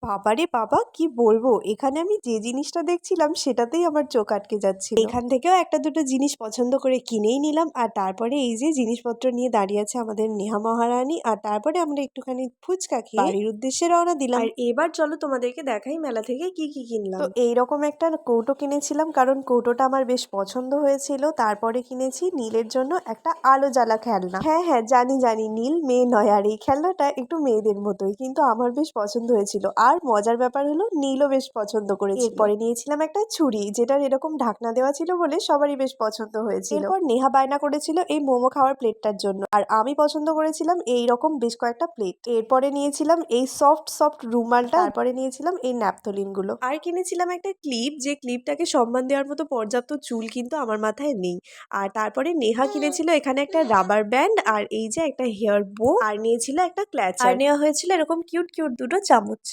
বাবারে বাবা! কি বলবো? এখানে আমি যে জিনিসটা দেখছিলাম সেটাতেই আমার চোখ আটকে যাচ্ছিল। এখান থেকেও ১টা ২টো জিনিস পছন্দ করে কিনেই নিলাম। আর তারপরে এই যে জিনিসপত্র নিয়ে দাঁড়িয়ে আছে আমাদের নেহা মহারানী। আর তারপরে আমরা একটুখানি ফুচকা খেয়ে বাড়ির উদ্দেশ্যে রওনা দিলাম। আর এবার চলো তোমাদেরকে দেখাই মেলা থেকে কি কি কিনলাম। তো এইরকম একটা কৌটো কিনেছিলাম কারণ কৌটোটা আমার বেশ পছন্দ হয়েছিল। তারপরে কিনেছি নীলের জন্য একটা আলো জ্বালা খেলনা। হ্যাঁ, হ্যাঁ, জানি, জানি নীল মেয়ে নয়। আর এই খেলনাটা একটু মেয়েদের মতোই। কিন্তু আমার বেশ পছন্দ হয়েছিল। আর মজার ব্যাপার হলো নীলও বেশ পছন্দ করেছিল। এরপরে নিয়েছিলাম একটা ছুরি যেটার এরকম ঢাকনা দেওয়া ছিল বলে সবারই বেশ পছন্দ হয়েছিল। এরপর নেহা বায়না করেছিল এই মোমো খাওয়ার প্লেটটার জন্য। আর আমি পছন্দ করেছিলাম এইরকম বেশ কয়েকটা প্লেট। এরপরে নিয়েছিলাম এই সফট সফট রুমালটা। তারপরে নিয়েছিলাম এই ন্যাপথলিন গুলো। আর কিনেছিলাম একটা ক্লিপ যে ক্লিপটাকে সম্মান দেওয়ার মতো পর্যাপ্ত চুল কিন্তু আমার মাথায় নেই। আর তারপরে নেহা কিনেছিল এখানে একটা রাবার ব্যান্ড আর এই যে একটা হেয়ার বো আর নিয়েছিল একটা ক্ল্যাচার। আর নেওয়া হয়েছিল এরকম কিউট কিউট দুটো চামচ।